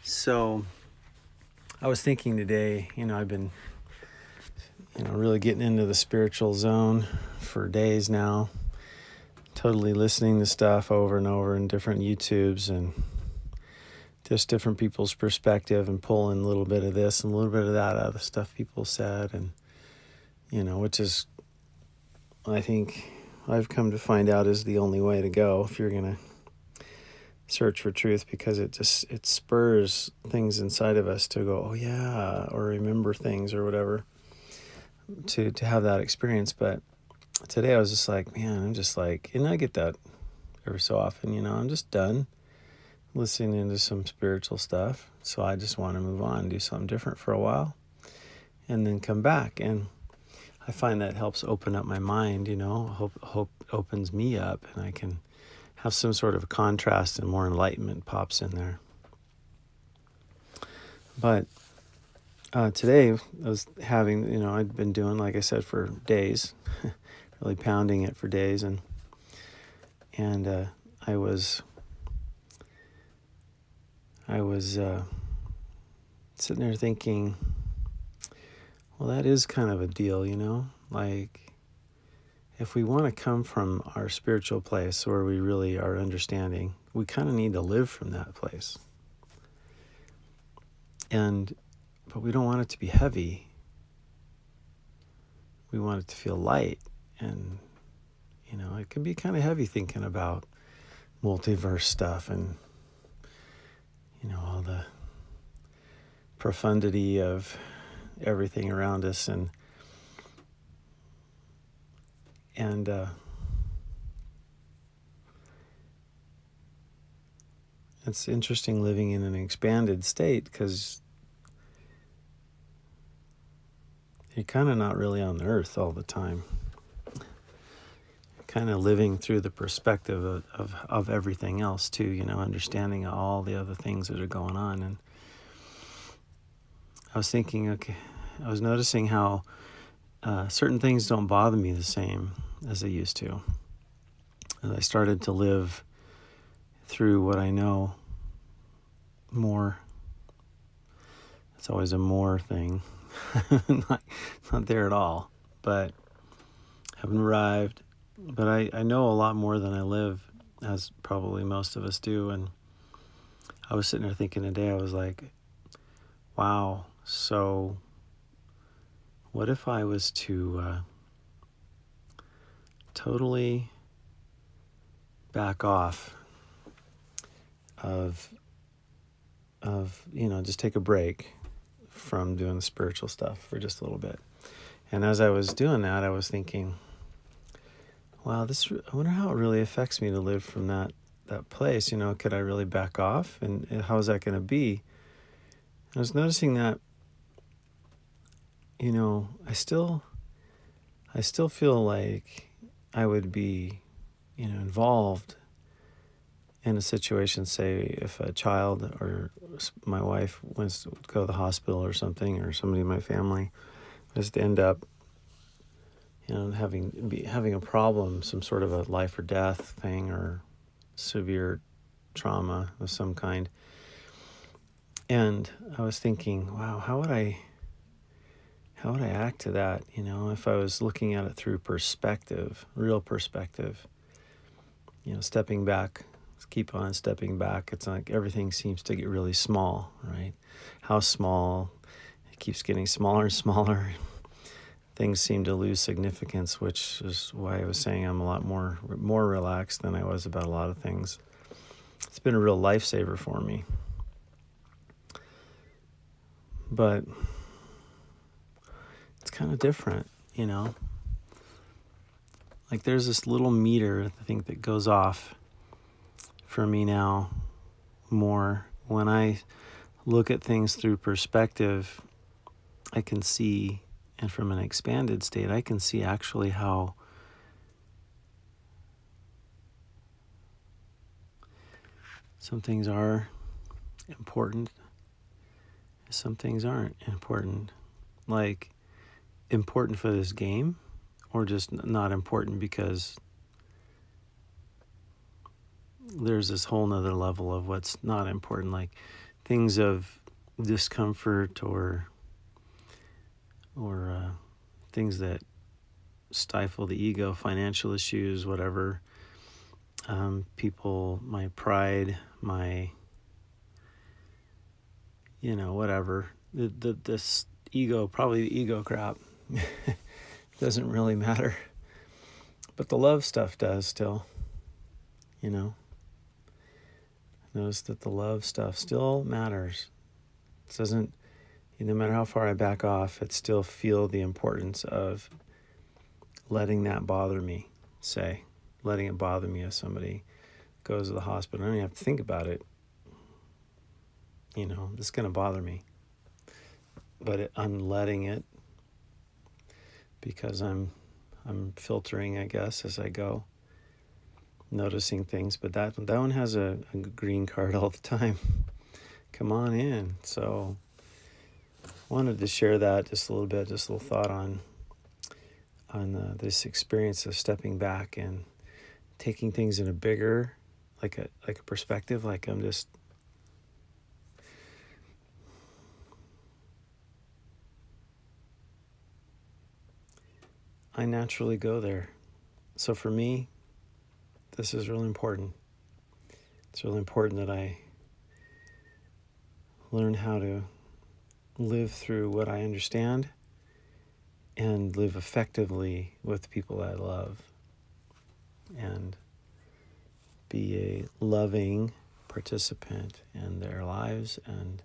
So I was thinking today, I've been, really getting into the spiritual zone for days now, totally listening to stuff over and over in different YouTubes and just different people's perspective and pulling a little bit of this and a little bit of that out of the stuff people said. And, which is, I think I've come to find out is the only way to go if you're going to search for truth, because it spurs things inside of us to go, oh yeah, or remember things or whatever, to have that experience. But today I was just like, man, I'm just like, and I get that every so often, I'm just done listening to some spiritual stuff. So I just want to move on, do something different for a while, and then come back. And I find that helps open up my mind, hope opens me up, and I can have some sort of contrast and more enlightenment pops in there. But today I was having, I'd been doing, like I said, for days, really pounding it for days. And I was sitting there thinking, well, that is kind of a deal, like if we want to come from our spiritual place where we really are understanding, we kind of need to live from that place. But we don't want it to be heavy. We want it to feel light. And, it can be kind of heavy thinking about multiverse stuff and, all the profundity of everything around us. And it's interesting living in an expanded state, because you're kind of not really on the earth all the time. You're kind of living through the perspective of everything else too, understanding all the other things that are going on. And I was thinking, I was noticing how certain things don't bother me the same as they used to. As I started to live through what I know more. It's always a more thing. not there at all, but haven't arrived. But I know a lot more than I live, as probably most of us do. And I was sitting there thinking today, I was like, wow, so what if I was to totally back off of just take a break from doing the spiritual stuff for just a little bit. And as I was doing that, I was thinking, wow, I wonder how it really affects me to live from that place. Could I really back off? And how is that going to be? I was noticing that, I still feel like I would be, involved in a situation, say if a child or my wife wants to go to the hospital or something, or somebody in my family was to end up, having a problem, some sort of a life or death thing, or severe trauma of some kind. And I was thinking, wow, how would I act to that? If I was looking at it through perspective, real perspective, stepping back, keep on stepping back. It's like everything seems to get really small, right? How small? It keeps getting smaller and smaller. Things seem to lose significance, which is why I was saying I'm a lot more relaxed than I was about a lot of things. It's been a real lifesaver for me. But it's kind of different, Like there's this little meter, I think, that goes off for me now more. When I look at things through perspective, I can see, and from an expanded state, I can see actually how some things are important, some things aren't important. Like, important for this game, or just not important because there's this whole nother level of what's not important. Like, things of discomfort or things that stifle the ego, financial issues, whatever. People, my pride, my, whatever. This ego, probably the ego crap, doesn't really matter. But the love stuff does still, Notice that the love stuff still matters. It doesn't, no matter how far I back off, it still feel the importance of letting that bother me, letting it bother me if somebody goes to the hospital. I don't even have to think about it. It's going to bother me. But I'm letting it because I'm filtering, I guess, as I go, noticing things. But that one has a green card all the time. Come on in. So wanted to share that just a little bit, just a little thought on this experience of stepping back and taking things in a bigger, like a perspective, like I'm just I naturally go there. So for me, this is really important. It's really important that I learn how to live through what I understand and live effectively with the people I love and be a loving participant in their lives and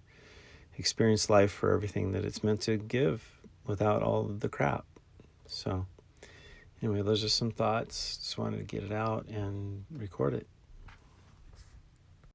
experience life for everything that it's meant to give without all of the crap. So anyway, those are some thoughts. Just wanted to get it out and record it.